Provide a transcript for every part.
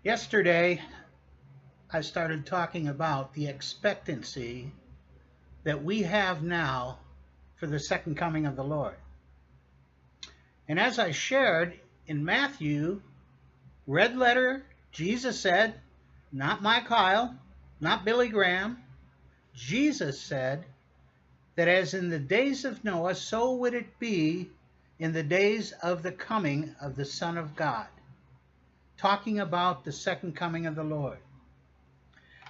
Yesterday, I started talking about the expectancy that we have now for the second coming of the Lord. And as I shared in Matthew, red letter, Jesus said, not Mike Heil, not Billy Graham, Jesus said that as in the days of Noah, so would it be in the days of the coming of the Son of God, talking about the second coming of the Lord.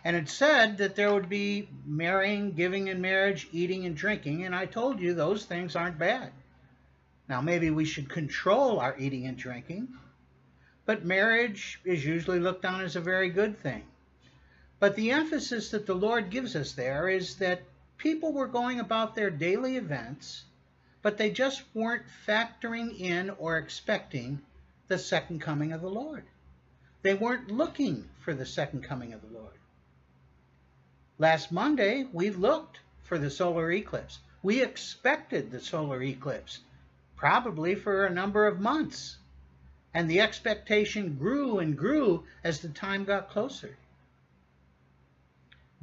And it said that there would be marrying, giving in marriage, eating and drinking, and I told you those things aren't bad. Now maybe we should control our eating and drinking, but marriage is usually looked on as a very good thing. But the emphasis that the Lord gives us there is that people were going about their daily events, but they just weren't factoring in or expecting the second coming of the Lord. They weren't looking for the second coming of the Lord. Last Monday, we looked for the solar eclipse. We expected the solar eclipse, probably for a number of months. And the expectation grew and grew as the time got closer.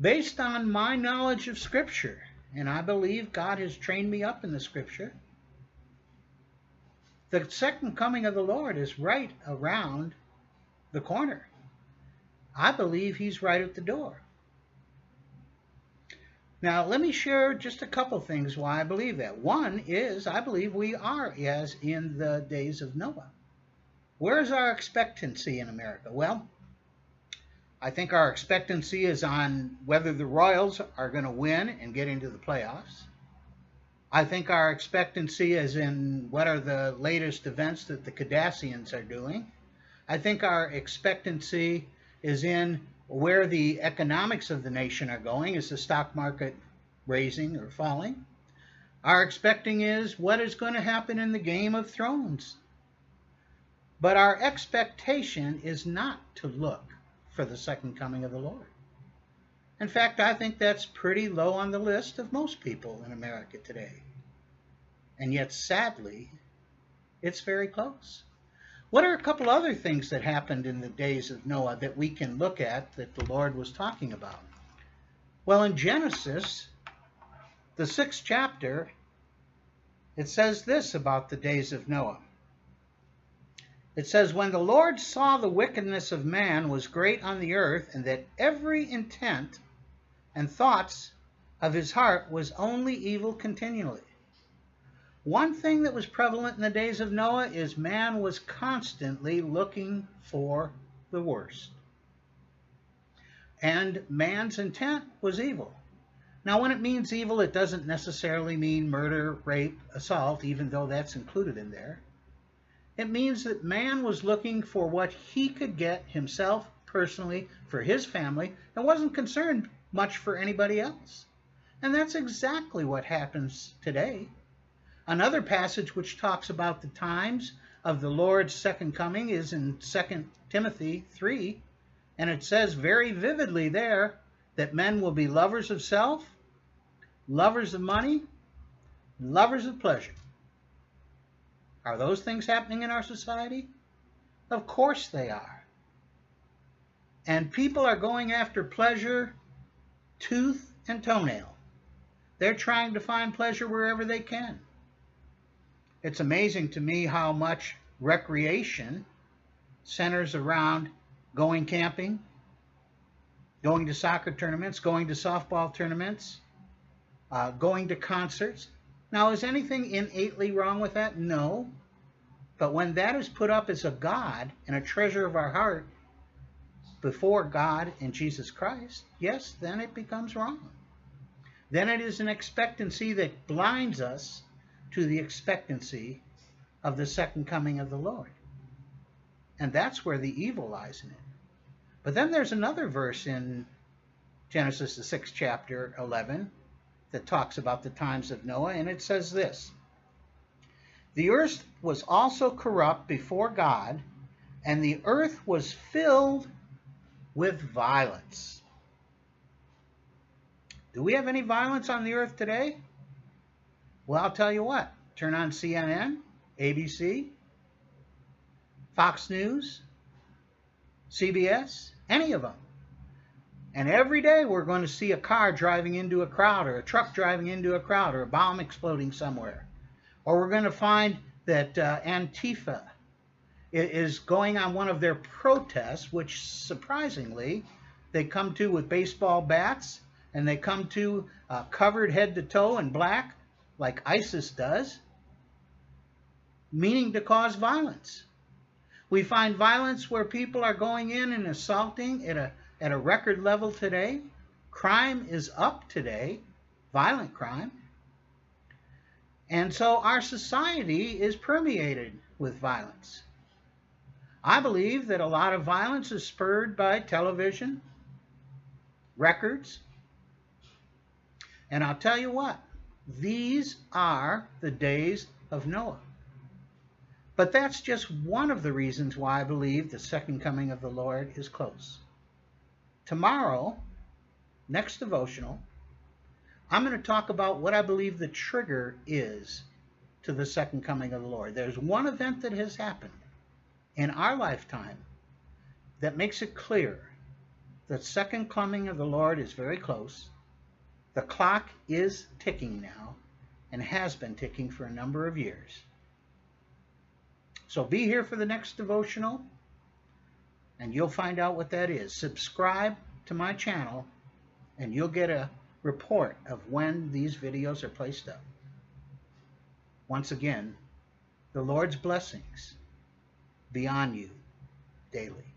Based on my knowledge of Scripture, and I believe God has trained me up in the Scripture, the second coming of the Lord is right around the corner. I believe He's right at the door. Now, let me share just a couple things why I believe that. One is I believe we are as in the days of Noah. Where's our expectancy in America? Well, I think our expectancy is on whether the Royals are going to win and get into the playoffs. I think our expectancy is in what are the latest events that the Kardashians are doing. I think our expectancy is in where the economics of the nation are going. Is the stock market raising or falling? Our expecting is what is going to happen in the Game of Thrones. But our expectation is not to look for the second coming of the Lord. In fact, I think that's pretty low on the list of most people in America today. And yet, sadly, it's very close. What are a couple other things that happened in the days of Noah that we can look at that the Lord was talking about? Well, in Genesis, the 6th chapter, it says this about the days of Noah. It says, when the Lord saw the wickedness of man was great on the earth, and that every intent and thoughts of his heart was only evil continually. One thing that was prevalent in the days of Noah is man was constantly looking for the worst. And man's intent was evil. Now, when it means evil, it doesn't necessarily mean murder, rape, assault, even though that's included in there. It means that man was looking for what he could get himself personally for his family and wasn't concerned much for anybody else. And that's exactly what happens today. Another passage which talks about the times of the Lord's second coming is in 2 Timothy 3, and it says very vividly there that men will be lovers of self, lovers of money, and lovers of pleasure. Are those things happening in our society? Of course they are. And people are going after pleasure tooth and toenail. They're trying to find pleasure wherever they can. It's amazing to me how much recreation centers around going camping, going to soccer tournaments, going to softball tournaments, going to concerts. Now, is anything innately wrong with that? No. But when that is put up as a God and a treasure of our heart before God and Jesus Christ, yes, then it becomes wrong. Then it is an expectancy that blinds us to the expectancy of the second coming of the Lord. And that's where the evil lies in it. But then there's another verse in Genesis, the 6th chapter, 11, that talks about the times of Noah, and it says this: the earth was also corrupt before God, and the earth was filled with violence. Do we have any violence on the earth today? Well, I'll tell you what. Turn on CNN, ABC, Fox News, CBS, any of them. And every day we're going to see a car driving into a crowd, or a truck driving into a crowd, or a bomb exploding somewhere. Or we're going to find that Antifa is going on one of their protests, which surprisingly they come to with baseball bats, and they come to covered head to toe in black, like ISIS does, meaning to cause violence. We find violence where people are going in and assaulting at a record level today. Crime is up today, violent crime. And so our society is permeated with violence. I believe that a lot of violence is spurred by television, records, and I'll tell you what, these are the days of Noah. But that's just one of the reasons why I believe the second coming of the Lord is close. Tomorrow, next devotional, I'm going to talk about what I believe the trigger is to the second coming of the Lord. There's one event that has happened in our lifetime that makes it clear that second coming of the Lord is very close. The clock is ticking now and has been ticking for a number of years. So be here for the next devotional and you'll find out what that is. Subscribe to my channel and you'll get a report of when these videos are placed up. Once again, the Lord's blessings be on you daily.